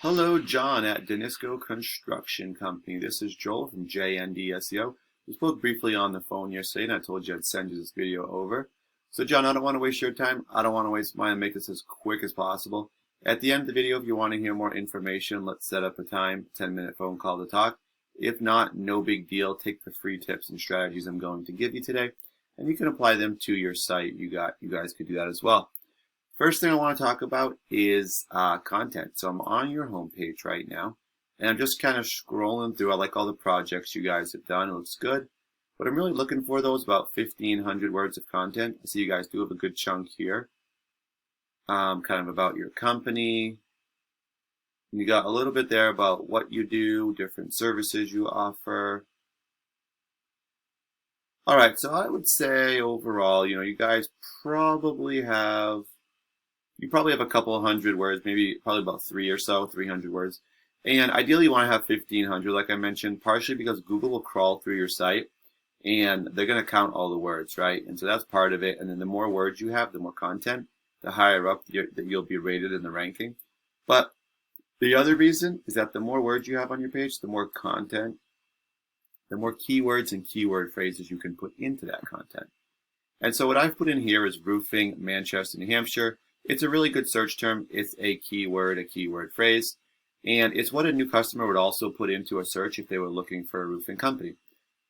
Hello, John at Denisco Construction Company. This is Joel from JND SEO. We spoke briefly on the phone yesterday, and I told you I'd send you this video over. So, John, I don't want to waste your time. I don't want to waste mine and make this as quick as possible. At the end of the video, if you want to hear more information, let's set up a time, 10-minute phone call to talk. If not, no big deal. Take the free tips and strategies I'm going to give you today, and you can apply them to your site. You guys could do that as well. First thing I want to talk about is content. So I'm on your homepage right now, and I'm just kind of scrolling through. I like all the projects you guys have done. It looks good. What I'm really looking for, though, is about 1,500 words of content. I see you guys do have a good chunk here. Kind of about your company. And you got a little bit there about what you do, different services you offer. All right, so I would say overall, you guys probably have a couple of hundred words, probably about 300 words. And ideally you want to have 1,500, like I mentioned, partially because Google will crawl through your site and they're going to count all the words, right? And so that's part of it. And then the more words you have, the more content, the higher up that you'll be rated in the ranking. But the other reason is that the more words you have on your page, the more content, the more keywords and keyword phrases you can put into that content. And so what I've put in here is roofing, Manchester, New Hampshire. It's a really good search term. It's a keyword phrase, and it's what a new customer would also put into a search if they were looking for a roofing company.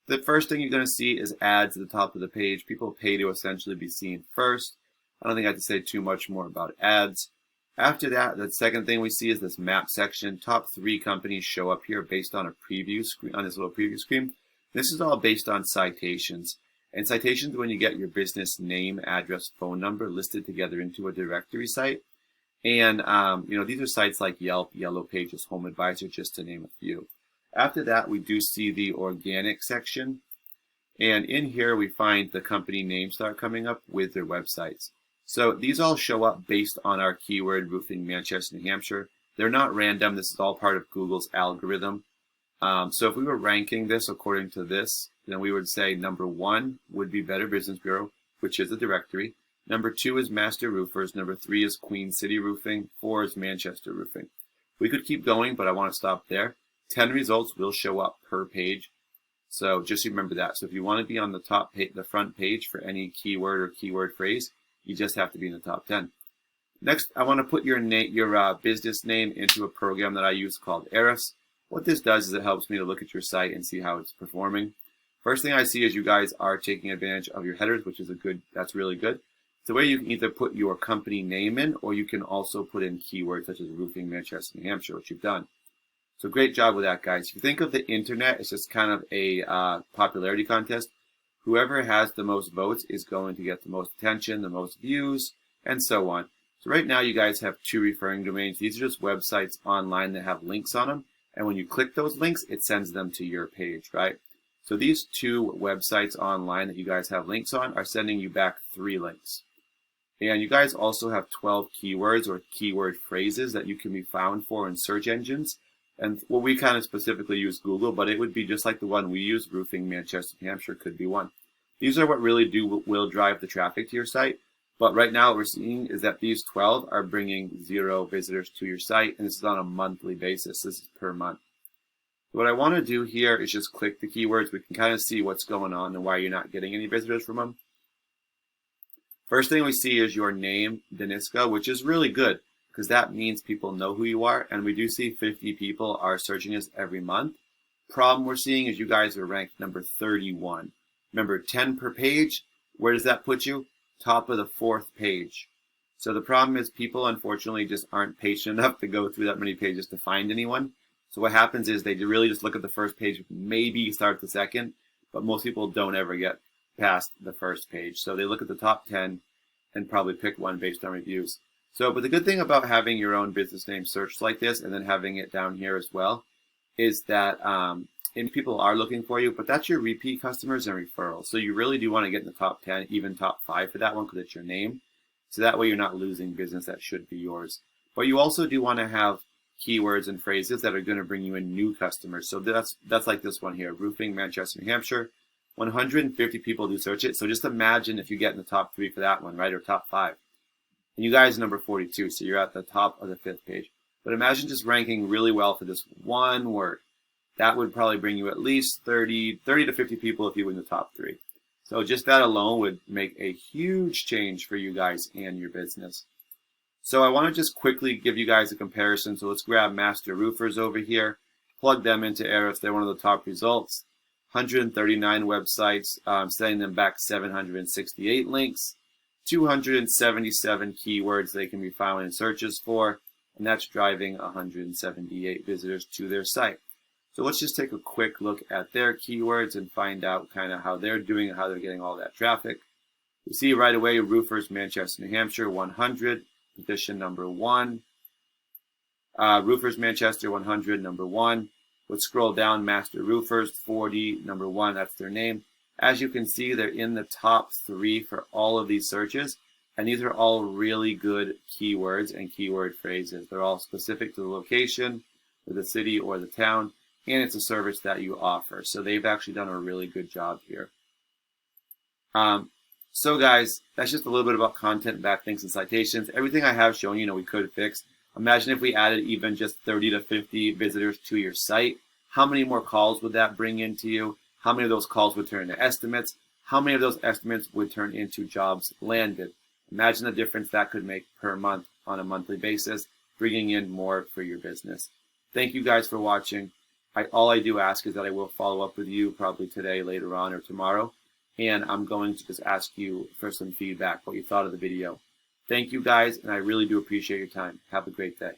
The first thing you're going to see is ads at the top of the page. People pay to essentially be seen first. I don't think I have to say too much more about ads. After that, the second thing we see is this map section. Top 3 companies show up here based on a preview screen, on this little preview screen. This is all based on citations. And citations when you get your business name, address, phone number listed together into a directory site. And, these are sites like Yelp, Yellow Pages, Home Advisor, just to name a few. After that, we do see the organic section. And in here, we find the company names start coming up with their websites. So these all show up based on our keyword roofing, Manchester, New Hampshire. They're not random. This is all part of Google's algorithm. So if we were ranking this according to this, then we would say number 1 would be Better Business Bureau, which is a directory. Number 2 is Master Roofers. Number 3 is Queen City Roofing. 4 is Manchester Roofing. We could keep going, but I want to stop there. 10 results will show up per page. So just remember that. So if you want to be on the top page, the front page for any keyword or keyword phrase, you just have to be in the top 10. Next, I want to put your business name into a program that I use called Ahrefs. What this does is it helps me to look at your site and see how it's performing. First thing I see is you guys are taking advantage of your headers, which is that's really good. It's a way you can either put your company name in, or you can also put in keywords such as roofing, Manchester, New Hampshire, which you've done. So great job with that, guys. If you think of the internet, it's just kind of a popularity contest. Whoever has the most votes is going to get the most attention, the most views, and so on. So right now you guys have 2 referring domains. These are just websites online that have links on them. And when you click those links, it sends them to your page, right? So these 2 websites online that you guys have links on are sending you back 3 links. And you guys also have 12 keywords or keyword phrases that you can be found for in search engines. And well, we kind of specifically use Google, but it would be just like the one we use, roofing, Manchester, New Hampshire could be one. These are what really will drive the traffic to your site. But right now what we're seeing is that these 12 are bringing 0 visitors to your site, and this is on a monthly basis. This is per month. What I want to do here is just click the keywords. We can kind of see what's going on and why you're not getting any visitors from them. First thing we see is your name, Denisco, which is really good because that means people know who you are, and we do see 50 people are searching us every month. Problem we're seeing is you guys are ranked number 31. Remember, 10 per page. Where does that put you? Top of the 4th page. So the problem is people unfortunately just aren't patient enough to go through that many pages to find anyone. So what happens is they really just look at the first page, maybe start the second, but most people don't ever get past the first page. So they look at the top 10 and probably pick one based on reviews. So, but the good thing about having your own business name searched like this and then having it down here as well is that and people are looking for you, but that's your repeat customers and referrals. So you really do want to get in the top 10, even top 5 for that one because it's your name. So that way you're not losing business that should be yours. But you also do want to have keywords and phrases that are going to bring you in new customers. So that's like this one here, roofing, Manchester, New Hampshire. 150 people do search it. So just imagine if you get in the top 3 for that one, right, or top 5. And you guys are number 42, so you're at the top of the 5th page. But imagine just ranking really well for this one word. That would probably bring you at least 30 to 50 people if you win the top 3. So just that alone would make a huge change for you guys and your business. So I want to just quickly give you guys a comparison. So let's grab Master Roofers over here, plug them into Ahrefs. They're one of the top results. 139 websites, sending them back 768 links, 277 keywords they can be found in searches for, and that's driving 178 visitors to their site. So let's just take a quick look at their keywords and find out kind of how they're doing and how they're getting all that traffic. You see right away, Roofers, Manchester, New Hampshire, 100, position number 1. Roofers, Manchester, 100, number 1. Let's scroll down, Master Roofers, 40, number 1, that's their name. As you can see, they're in the top 3 for all of these searches, and these are all really good keywords and keyword phrases. They're all specific to the location, or the city, or the town, and it's a service that you offer. So they've actually done a really good job here. So guys, that's just a little bit about content, backlinks, and citations. Everything I have shown you, we could fix. Imagine if we added even just 30 to 50 visitors to your site. How many more calls would that bring into you? How many of those calls would turn into estimates? How many of those estimates would turn into jobs landed? Imagine the difference that could make per month on a monthly basis, bringing in more for your business. Thank you guys for watching. All I do ask is that I will follow up with you probably today, later on, or tomorrow. And I'm going to just ask you for some feedback, what you thought of the video. Thank you guys, and I really do appreciate your time. Have a great day.